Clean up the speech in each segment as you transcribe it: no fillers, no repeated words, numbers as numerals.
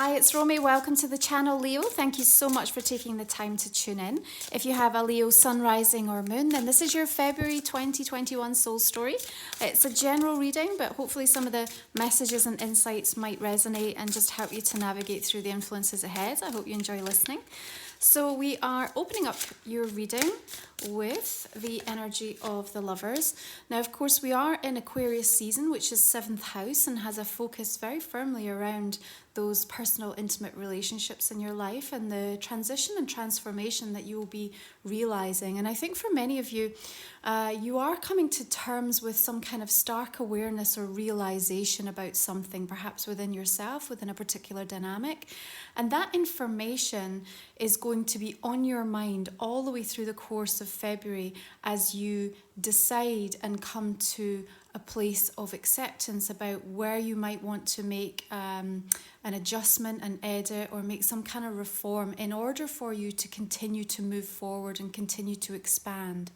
Hi, it's Romy. Welcome to the channel, Leo. Thank you so much for taking the time to tune in. If you have a Leo sun, rising or moon, then this is your February 2021 soul story. It's a general reading, but hopefully some of the messages and insights might resonate and just help you to navigate through the influences ahead. I hope you enjoy listening. So we are opening up your reading with the energy of the lovers. Now, of course, we are in Aquarius season, which is 7th house and has a focus very firmly around those personal, intimate relationships in your life and the transition and transformation that you will be realizing. And I think for many of you, you are coming to terms with some kind of stark awareness or realization about something, perhaps within yourself, within a particular dynamic. And that information is going to be on your mind all the way through the course of February as you decide and come to a place of acceptance about where you might want to make an adjustment, an edit, or make some kind of reform in order for you to continue to move forward and continue to expand.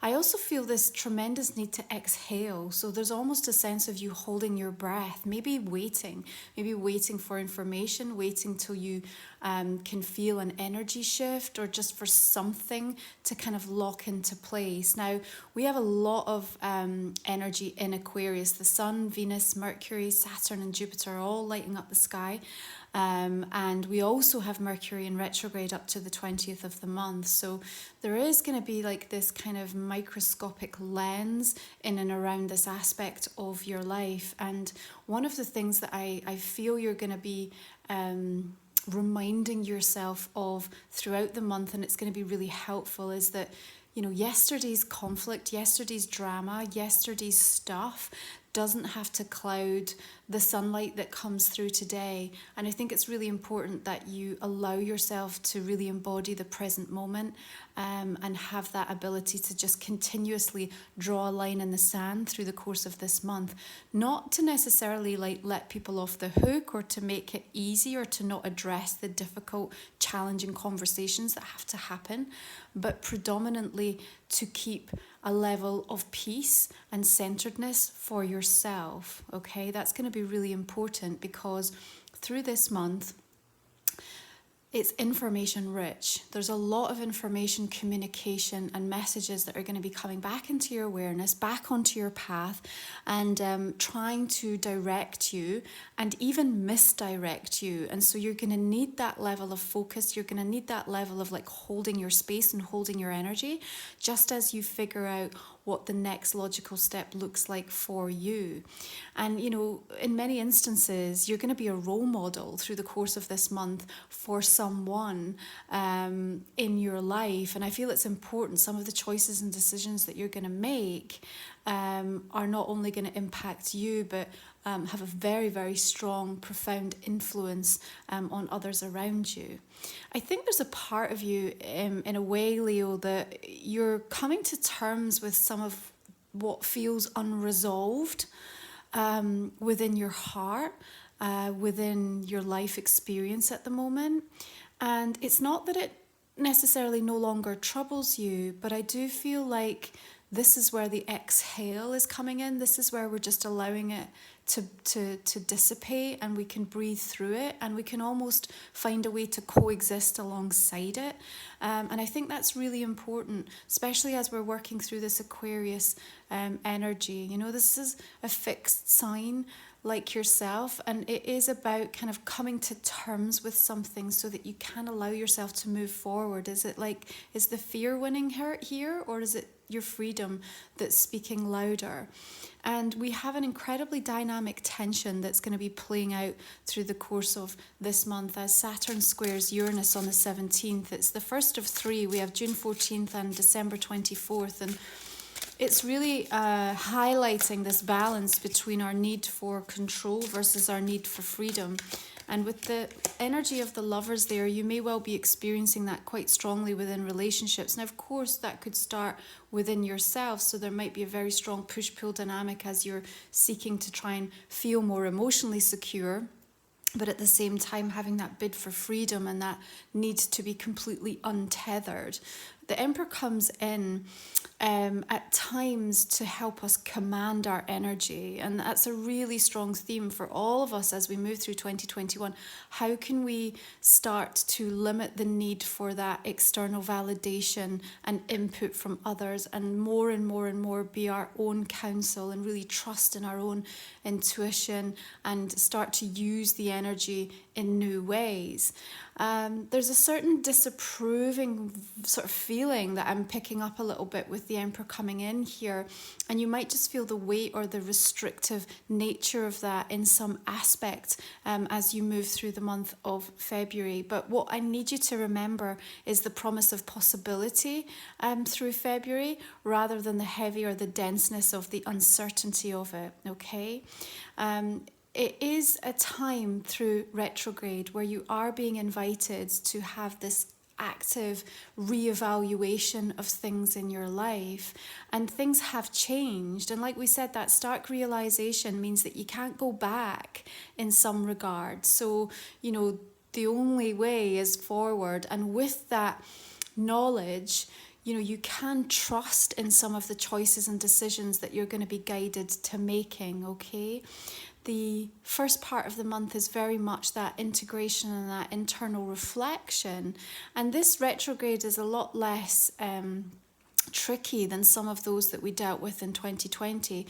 I also feel this tremendous need to exhale. So there's almost a sense of you holding your breath, maybe waiting for information, waiting till you can feel an energy shift or just for something to kind of lock into place. Now, we have a lot of energy in Aquarius. The Sun, Venus, Mercury, Saturn and Jupiter are all lighting up the sky. And we also have Mercury in retrograde up to the 20th of the month. So there is going to be like this kind of microscopic lens in and around this aspect of your life. And one of the things that I feel you're going to be reminding yourself of throughout the month, and it's going to be really helpful, is that, you know, yesterday's conflict, yesterday's drama, yesterday's stuff doesn't have to cloud the sunlight that comes through today. And I think it's really important that you allow yourself to really embody the present moment and have that ability to just continuously draw a line in the sand through the course of this month. Not to necessarily like let people off the hook or to make it easy or to not address the difficult, challenging conversations that have to happen, but predominantly to keep a level of peace and centeredness for yourself. Okay, that's going to be really important because through this month, it's information rich. There's a lot of information, communication and messages that are going to be coming back into your awareness, back onto your path, and trying to direct you and even misdirect you. And so you're going to need that level of focus. You're going to need that level of like holding your space and holding your energy, just as you figure out what the next logical step looks like for you. And, you know, in many instances, you're going to be a role model through the course of this month for someone in your life. And I feel it's important. Some of the choices and decisions that you're going to make are not only going to impact you, but have a very, very strong, profound influence on others around you. I think there's a part of you, in a way, Leo, that you're coming to terms with some of what feels unresolved within your heart, within your life experience at the moment. And it's not that it necessarily no longer troubles you, but I do feel like this is where the exhale is coming in. This is where we're just allowing it to dissipate, and we can breathe through it, and we can almost find a way to coexist alongside it. And I think that's really important, especially as we're working through this Aquarius energy. You know, this is a fixed sign like yourself, and it is about kind of coming to terms with something so that you can allow yourself to move forward. Is the fear winning here, or is it your freedom that's speaking louder? And we have an incredibly dynamic tension that's going to be playing out through the course of this month as Saturn squares Uranus on the 17th. It's the first of three. We have June 14th and December 24th. And it's really highlighting this balance between our need for control versus our need for freedom. And with the energy of the lovers there, you may well be experiencing that quite strongly within relationships. Now, of course, that could start within yourself. So there might be a very strong push-pull dynamic as you're seeking to try and feel more emotionally secure, but at the same time having that bid for freedom and that need to be completely untethered. the Emperor comes in at times to help us command our energy. And that's a really strong theme for all of us as we move through 2021. How can we start to limit the need for that external validation and input from others, and more and more and more be our own counsel and really trust in our own intuition and start to use the energy in new ways? There's a certain disapproving sort of feeling that I'm picking up a little bit with the Emperor coming in here, and you might just feel the weight or the restrictive nature of that in some aspect as you move through the month of February. But what I need you to remember is the promise of possibility through February, rather than the heavy or the denseness of the uncertainty of it, okay? It is a time through retrograde where you are being invited to have this active reevaluation of things in your life, and things have changed. And like we said, that stark realization means that you can't go back in some regards. So, the only way is forward. And with that knowledge, you can trust in some of the choices and decisions that you're going to be guided to making, okay? The first part of the month is very much that integration and that internal reflection. And this retrograde is a lot less tricky than some of those that we dealt with in 2020.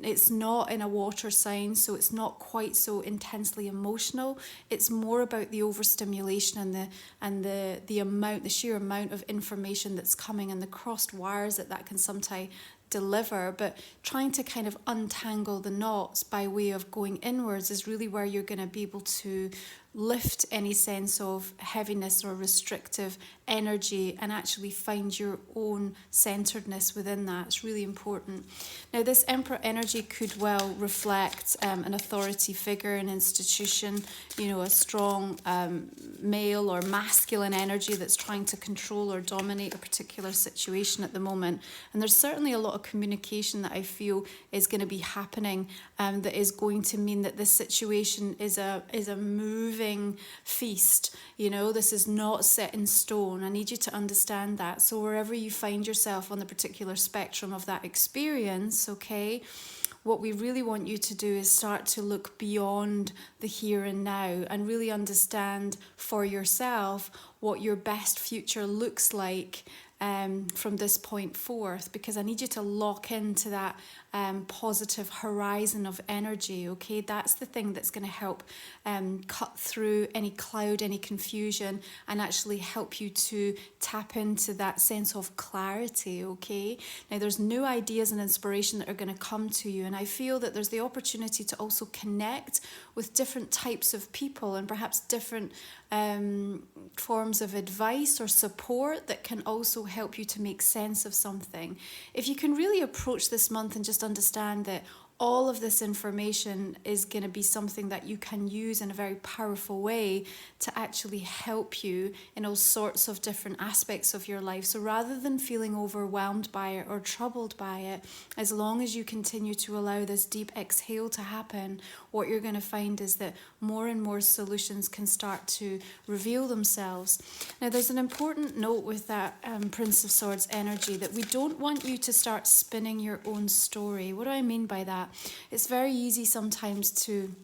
It's not in a water sign, so it's not quite so intensely emotional. It's more about the overstimulation and the sheer amount of information that's coming, and the crossed wires that can sometimes deliver. But trying to kind of untangle the knots by way of going inwards is really where you're going to be able to lift any sense of heaviness or restrictive energy and actually find your own centeredness within that. It's really important. Now, this Emperor energy could well reflect an authority figure, an institution, a strong male or masculine energy that's trying to control or dominate a particular situation at the moment. And there's certainly a lot of communication that I feel is going to be happening that is going to mean that this situation is a moving feast. This is not set in stone. I need you to understand that. So wherever you find yourself on the particular spectrum of that experience, okay, what we really want you to do is start to look beyond the here and now and really understand for yourself what your best future looks like from this point forth, because I need you to lock into that positive horizon of energy, okay? That's the thing that's going to help cut through any cloud, any confusion, and actually help you to tap into that sense of clarity, okay? Now, there's new ideas and inspiration that are going to come to you, and I feel that there's the opportunity to also connect with different types of people and perhaps different forms of advice or support that can also help you to make sense of something. If you can really approach this month and just understand that all of this information is going to be something that you can use in a very powerful way to actually help you in all sorts of different aspects of your life. So rather than feeling overwhelmed by it or troubled by it, as long as you continue to allow this deep exhale to happen, what you're going to find is that more and more solutions can start to reveal themselves. Now, there's an important note with that Prince of Swords energy, that we don't want you to start spinning your own story. What do I mean by that? It's very easy sometimes to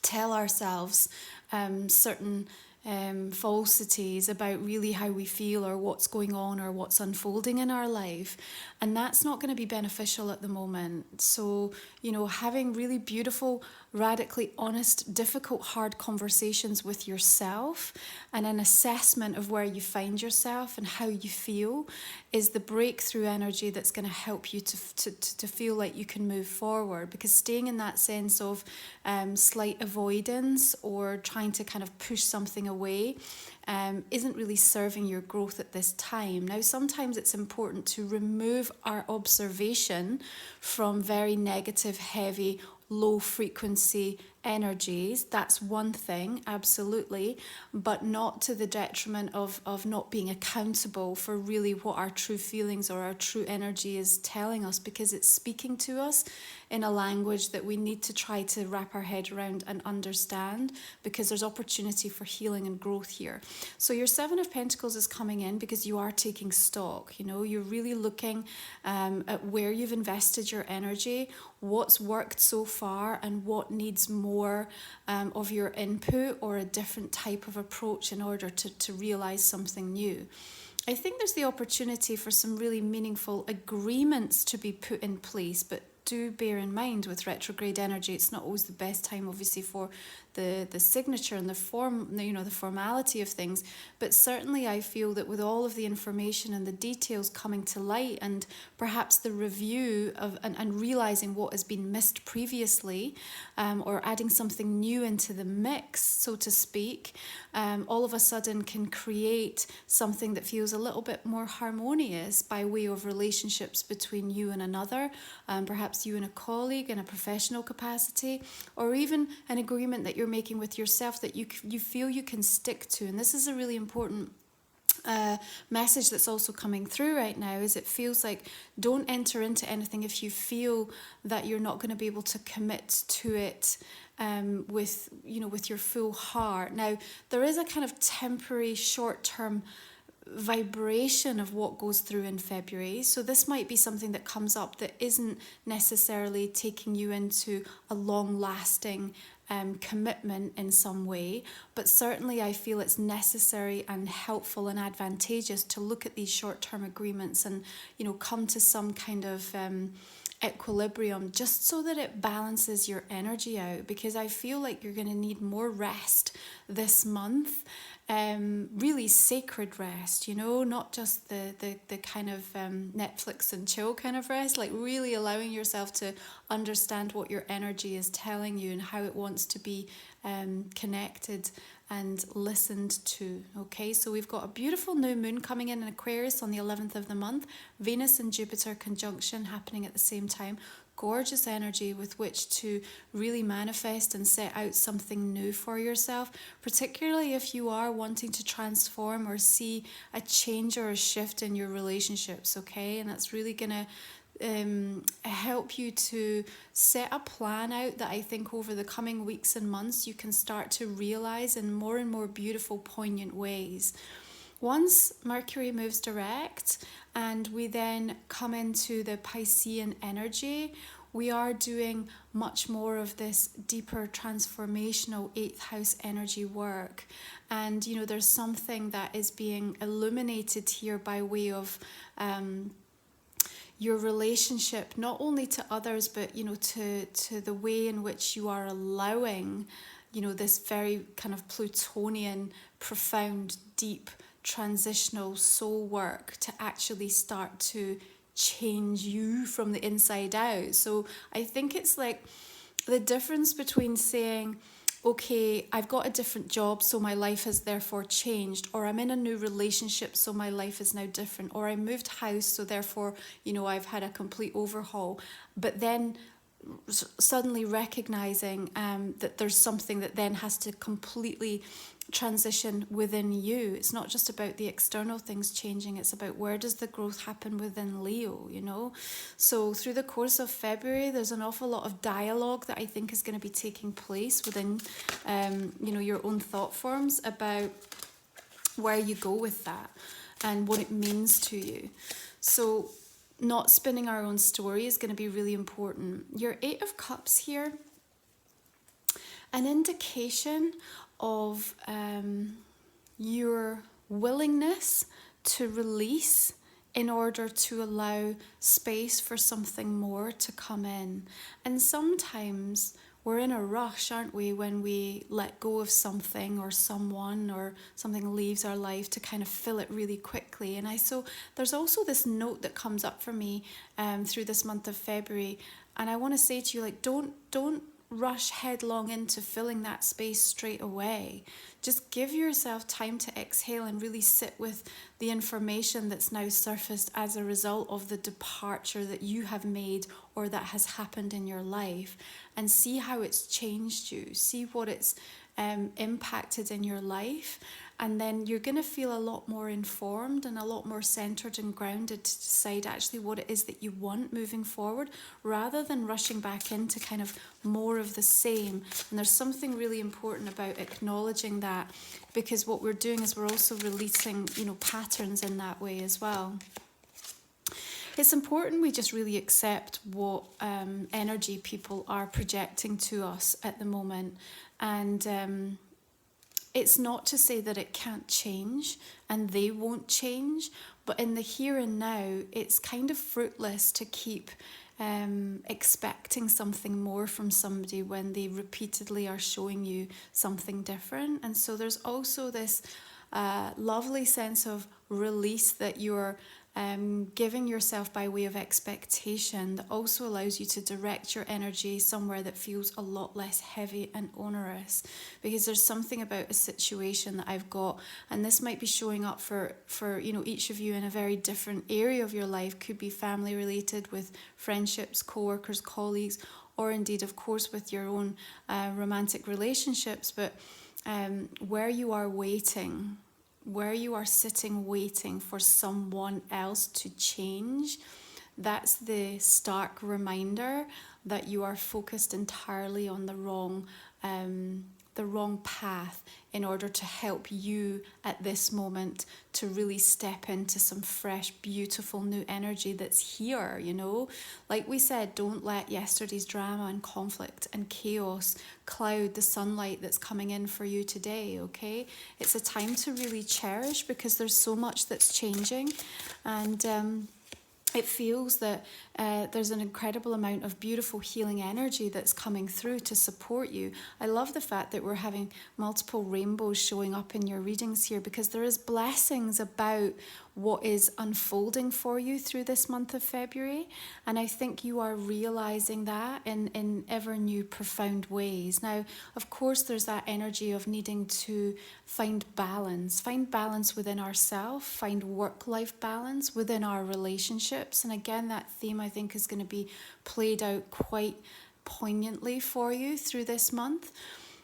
tell ourselves certain falsities about really how we feel or what's going on or what's unfolding in our life, and that's not going to be beneficial at the moment. So, having really beautiful, radically honest, difficult, hard conversations with yourself and an assessment of where you find yourself and how you feel is the breakthrough energy that's going to help you to feel like you can move forward, because staying in that sense of slight avoidance or trying to kind of push something away isn't really serving your growth at this time. Now, sometimes it's important to remove our observation from very negative, heavy, low frequency energies, that's one thing, absolutely, but not to the detriment of not being accountable for really what our true feelings or our true energy is telling us, because it's speaking to us in a language that we need to try to wrap our head around and understand, because there's opportunity for healing and growth here. So your Seven of Pentacles is coming in because you are taking stock, you know, you're really looking at where you've invested your energy, what's worked so far, and what needs more of your input or a different type of approach in order to realize something new. I think there's the opportunity for some really meaningful agreements to be put in place, but do bear in mind with retrograde energy, it's not always the best time, obviously, for the signature and the form, you know, the formality of things. But certainly I feel that with all of the information and the details coming to light, and perhaps the review of and realizing what has been missed previously, or adding something new into the mix, so to speak, all of a sudden can create something that feels a little bit more harmonious by way of relationships between you and another, perhaps you and a colleague in a professional capacity, or even an agreement that you're making with yourself that you feel you can stick to. And this is a really important message that's also coming through right now, is it feels like don't enter into anything if you feel that you're not going to be able to commit to it with your full heart. Now there is a kind of temporary short-term vibration of what goes through in February, so this might be something that comes up that isn't necessarily taking you into a long-lasting commitment in some way, but certainly I feel it's necessary and helpful and advantageous to look at these short-term agreements and, you know, come to some kind of equilibrium, just so that it balances your energy out, because I feel like you're going to need more rest this month, really sacred rest, you know, not just the kind of Netflix and chill kind of rest, like really allowing yourself to understand what your energy is telling you and how it wants to be connected and listened to. Okay, so we've got a beautiful new moon coming in Aquarius on the 11th of the month, Venus and Jupiter conjunction happening at the same time. Gorgeous energy with which to really manifest and set out something new for yourself, particularly if you are wanting to transform or see a change or a shift in your relationships, okay? And that's really going to help you to set a plan out that I think over the coming weeks and months you can start to realize in more and more beautiful, poignant ways. Once Mercury moves direct and we then come into the Piscean energy, we are doing much more of this deeper transformational 8th house energy work. And, you know, there's something that is being illuminated here by way of your relationship, not only to others, but, you know, to the way in which you are allowing, you know, this very kind of Plutonian, profound, deep, transitional soul work to actually start to change you from the inside out. So I think it's like the difference between saying, okay, I've got a different job, so my life has therefore changed, or I'm in a new relationship, so my life is now different, or I moved house, so therefore, you know, I've had a complete overhaul. But then suddenly recognizing that there's something that then has to completely transition within you. It's not just about the external things changing, it's about where does the growth happen within Leo, you know? So through the course of February, there's an awful lot of dialogue that I think is going to be taking place within, you know, your own thought forms about where you go with that and what it means to you. So not spinning our own story is going to be really important. Your 8 of Cups here, an indication of your willingness to release in order to allow space for something more to come in. And sometimes we're in a rush, aren't we, when we let go of something or someone or something leaves our life to kind of fill it really quickly. And so there's also this note that comes up for me through this month of February, and I want to say to you, like, don't rush headlong into filling that space straight away. Just give yourself time to exhale and really sit with the information that's now surfaced as a result of the departure that you have made or that has happened in your life, and see how it's changed you, see what it's impacted in your life. And then you're going to feel a lot more informed and a lot more centered and grounded to decide actually what it is that you want moving forward, rather than rushing back into kind of more of the same. And there's something really important about acknowledging that, because what we're doing is we're also releasing, patterns in that way as well. It's important we just really accept what energy people are projecting to us at the moment. And it's not to say that it can't change and they won't change, but in the here and now, it's kind of fruitless to keep expecting something more from somebody when they repeatedly are showing you something different. And so there's also this lovely sense of release that you're giving yourself by way of expectation, that also allows you to direct your energy somewhere that feels a lot less heavy and onerous. Because there's something about a situation that I've got, and this might be showing up for each of you in a very different area of your life. Could be family related, with friendships, co-workers, colleagues, or indeed, of course, with your own romantic relationships. But where you are waiting, where you are sitting waiting for someone else to change, that's the stark reminder that you are focused entirely on the wrong path in order to help you at this moment to really step into some fresh, beautiful new energy that's here, Like we said, don't let yesterday's drama and conflict and chaos cloud the sunlight that's coming in for you today, okay? It's a time to really cherish, because there's so much that's changing, and it feels that there's an incredible amount of beautiful healing energy that's coming through to support you. I love the fact that we're having multiple rainbows showing up in your readings here, because there is blessings about what is unfolding for you through this month of February. And I think you are realizing that in ever new profound ways. Now, of course, there's that energy of needing to find balance within ourselves, find work-life balance within our relationships. And again, that theme I think is going to be played out quite poignantly for you through this month.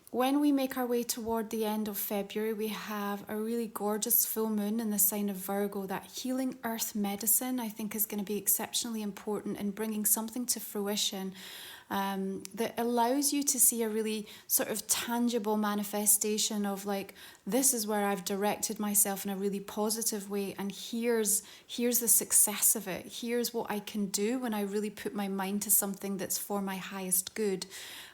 When we make our way toward the end of February, we have a really gorgeous full moon in the sign of Virgo. That healing earth medicine, I think, is going to be exceptionally important in bringing something to fruition that allows you to see a really sort of tangible manifestation of, like, this is where I've directed myself in a really positive way, and here's the success of it. Here's what I can do when I really put my mind to something that's for my highest good.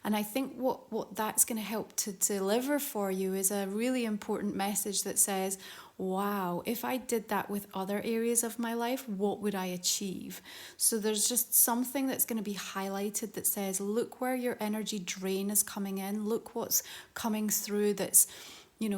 And I think what that's going to help to deliver for you is a really important message that says, wow, if I did that with other areas of my life, what would I achieve? So there's just something that's going to be highlighted that says, look where your energy drain is coming in. Look what's coming through that's,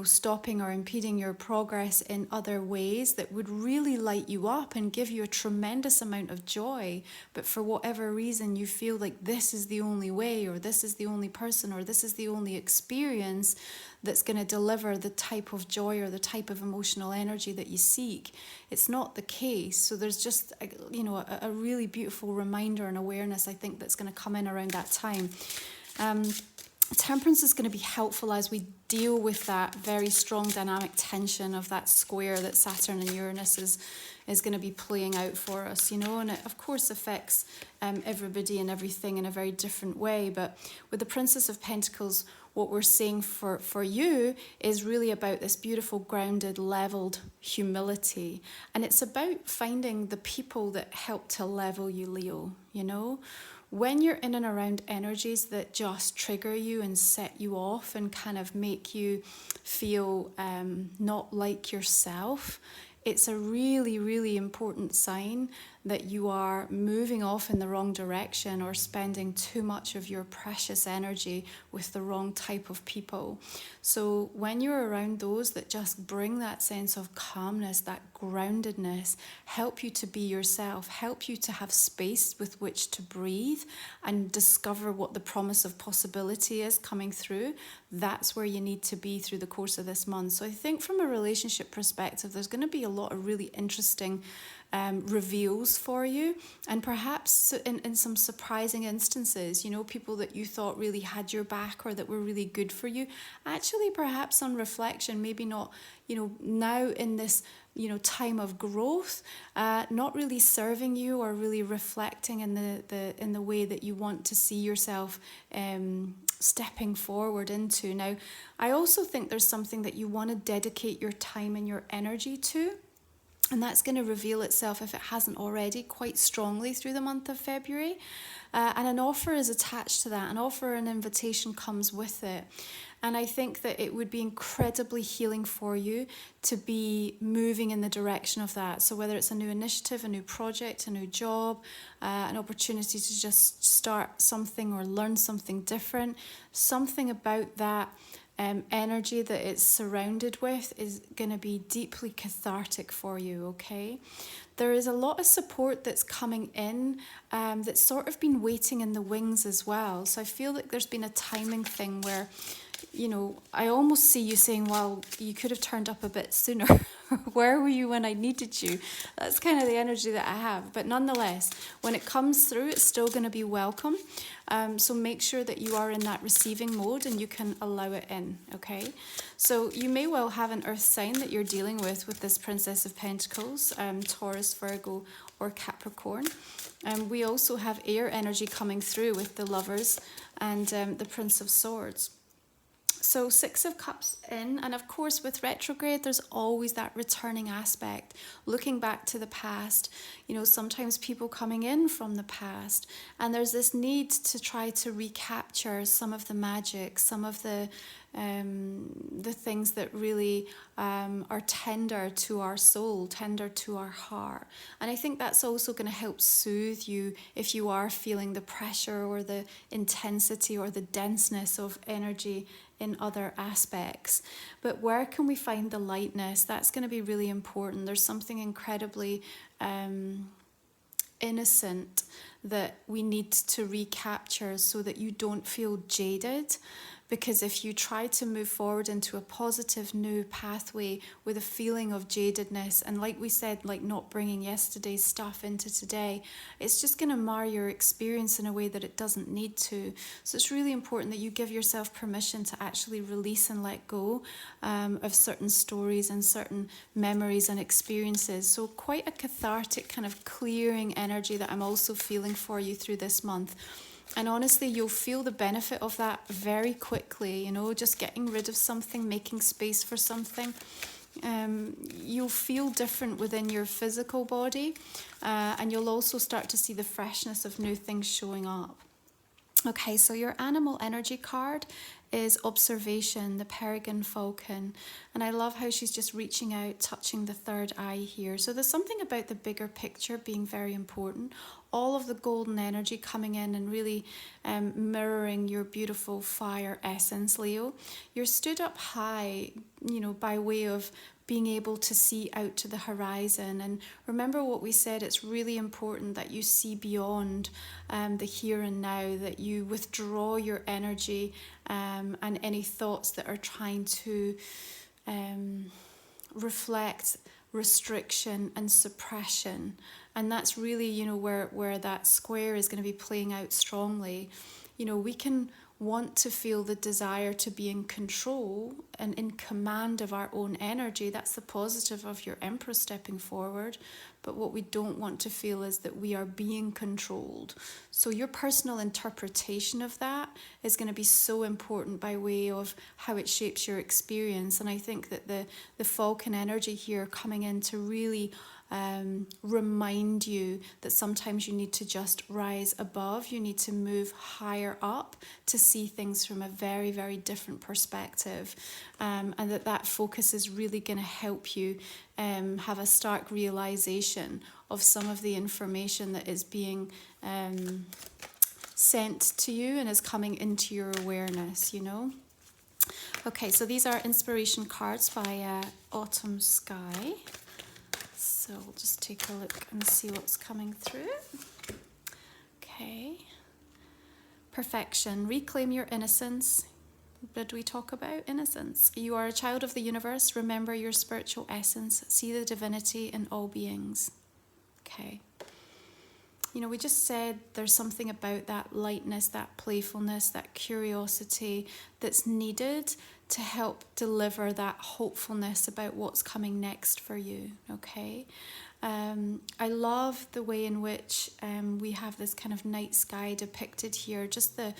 stopping or impeding your progress in other ways that would really light you up and give you a tremendous amount of joy. But for whatever reason, you feel like this is the only way, or this is the only person, or this is the only experience that's going to deliver the type of joy or the type of emotional energy that you seek. It's not the case. So there's just, a really beautiful reminder and awareness, I think, that's going to come in around that time. Temperance is going to be helpful as we deal with that very strong dynamic tension of that square that Saturn and Uranus is going to be playing out for us, and it of course affects everybody and everything in a very different way. But with the Princess of Pentacles, what we're seeing for you is really about this beautiful, grounded, leveled humility. And it's about finding the people that help to level you, Leo, When you're in and around energies that just trigger you and set you off and kind of make you feel not like yourself, it's a really, really important sign that you are moving off in the wrong direction or spending too much of your precious energy with the wrong type of people. So when you're around those that just bring that sense of calmness, that groundedness, help you to be yourself, help you to have space with which to breathe and discover what the promise of possibility is coming through, that's where you need to be through the course of this month. So I think from a relationship perspective, there's going to be a lot of really interesting reveals for you, and perhaps in some surprising instances, you know, people that you thought really had your back or that were really good for you, actually perhaps on reflection, maybe not, you know, now in this, you know, time of growth, not really serving you or really reflecting in the way that you want to see yourself stepping forward into. Now, I also think there's something that you want to dedicate your time and your energy to. And that's going to reveal itself, if it hasn't already, quite strongly through the month of February. And an offer is attached to that. An offer, an invitation comes with it. And I think that it would be incredibly healing for you to be moving in the direction of that. So whether it's a new initiative, a new project, a new job, an opportunity to just start something or learn something different, something about that energy that it's surrounded with is going to be deeply cathartic for you, okay? There is a lot of support that's coming in that's sort of been waiting in the wings as well. So I feel like there's been a timing thing where, you know, I almost see you saying, well, you could have turned up a bit sooner. Where were you when I needed you? That's kind of the energy that I have. But nonetheless, when it comes through, it's still going to be welcome. So make sure that you are in that receiving mode and you can allow it in, okay? So you may well have an earth sign that you're dealing with this Princess of Pentacles, Taurus, Virgo, or Capricorn. We also have air energy coming through with the Lovers and the Prince of Swords. So 6 of Cups in, and of course with retrograde, there's always that returning aspect, looking back to the past, you know, sometimes people coming in from the past, and there's this need to try to recapture some of the magic, some of the things that really are tender to our soul, tender to our heart. And I think that's also going to help soothe you if you are feeling the pressure or the intensity or the denseness of energy in other aspects. But where can we find the lightness? That's going to be really important. There's something incredibly innocent that we need to recapture so that you don't feel jaded. Because if you try to move forward into a positive new pathway with a feeling of jadedness, and like we said, like not bringing yesterday's stuff into today, it's just going to mar your experience in a way that it doesn't need to. So it's really important that you give yourself permission to actually release and let go of certain stories and certain memories and experiences. So quite a cathartic kind of clearing energy that I'm also feeling for you through this month. And honestly, you'll feel the benefit of that very quickly, you know, just getting rid of something, making space for something. You'll feel different within your physical body, and you'll also start to see the freshness of new things showing up. Okay, so your animal energy card is Observation, the Peregrine Falcon. And I love how she's just reaching out, touching the third eye here. So there's something about the bigger picture being very important. All of the golden energy coming in and really mirroring your beautiful fire essence, Leo. You're stood up high, you know, by way of being able to see out to the horizon. And remember what we said, it's really important that you see beyond the here and now, that you withdraw your energy and any thoughts that are trying to reflect restriction and suppression. And that's really, you know, where that square is going to be playing out strongly. You know, we can want to feel the desire to be in control and in command of our own energy. That's the positive of your Empress stepping forward. But what we don't want to feel is that we are being controlled. So your personal interpretation of that is going to be so important by way of how it shapes your experience. And I think that the Falcon energy here coming in to really remind you that sometimes you need to just rise above, you need to move higher up to see things from a very, very different perspective, and that focus is really going to help you have a stark realization of some of the information that is being sent to you and is coming into your awareness, you know. Okay, so these are inspiration cards by Autumn Skye. So we'll just take a look and see what's coming through. Okay. Perfection. Reclaim your innocence. Did we talk about innocence? You are a child of the universe. Remember your spiritual essence. See the divinity in all beings. Okay. You know, we just said there's something about that lightness, that playfulness, that curiosity that's needed to help deliver that hopefulness about what's coming next for you, okay? I love the way in which we have this kind of night sky depicted here, just the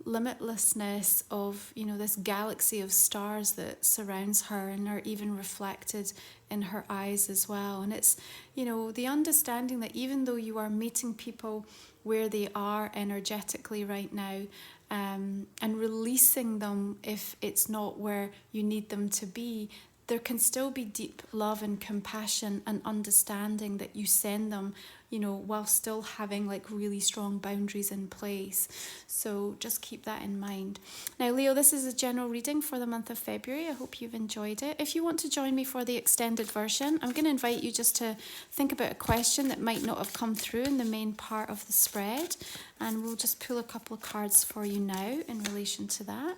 limitlessness of, you know, this galaxy of stars that surrounds her and are even reflected in her eyes as well. And it's, you know, the understanding that even though you are meeting people where they are energetically right now, and releasing them if it's not where you need them to be, there can still be deep love and compassion and understanding that you send them, you know, while still having like really strong boundaries in place. So just keep that in mind. Now, Leo, this is a general reading for the month of February. I hope you've enjoyed it. If you want to join me for the extended version, I'm going to invite you just to think about a question that might not have come through in the main part of the spread. And we'll just pull a couple of cards for you now in relation to that.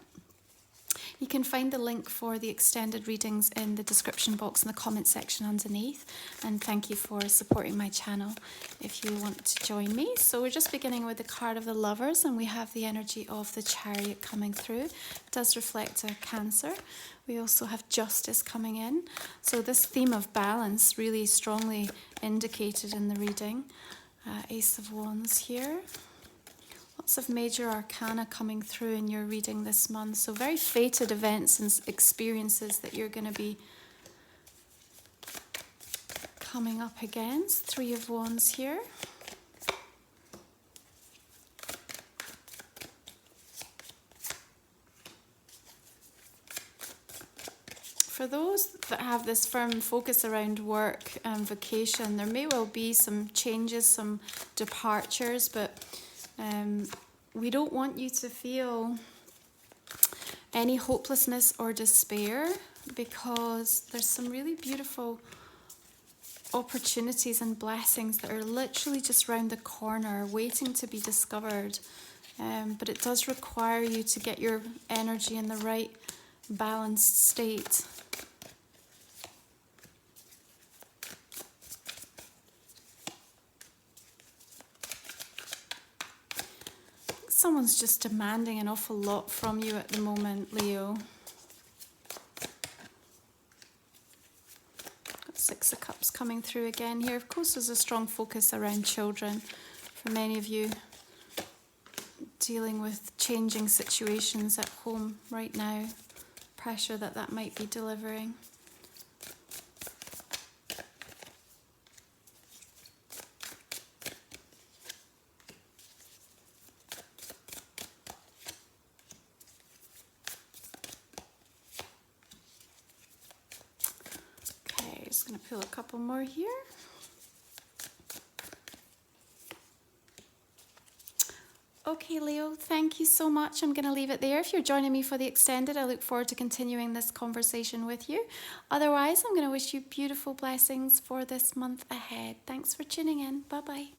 You can find the link for the extended readings in the description box in the comment section underneath. And thank you for supporting my channel if you want to join me. So we're just beginning with the card of the Lovers, and we have the energy of the Chariot coming through. It does reflect a Cancer. We also have Justice coming in. So this theme of balance really strongly indicated in the reading. Ace of Wands here. Lots of major arcana coming through in your reading this month. So very fated events and experiences that you're going to be coming up against. Three of Wands here. For those that have this firm focus around work and vocation, there may well be some changes, some departures, but we don't want you to feel any hopelessness or despair, because there's some really beautiful opportunities and blessings that are literally just round the corner waiting to be discovered. But it does require you to get your energy in the right balanced state. Someone's just demanding an awful lot from you at the moment, Leo. Got Six of Cups coming through again here. Of course, there's a strong focus around children for many of you, dealing with changing situations at home right now, pressure that might be delivering. Just going to pull a couple more here. Okay, Leo, thank you so much. I'm going to leave it there. If you're joining me for the extended, I look forward to continuing this conversation with you. Otherwise, I'm going to wish you beautiful blessings for this month ahead. Thanks for tuning in. Bye-bye.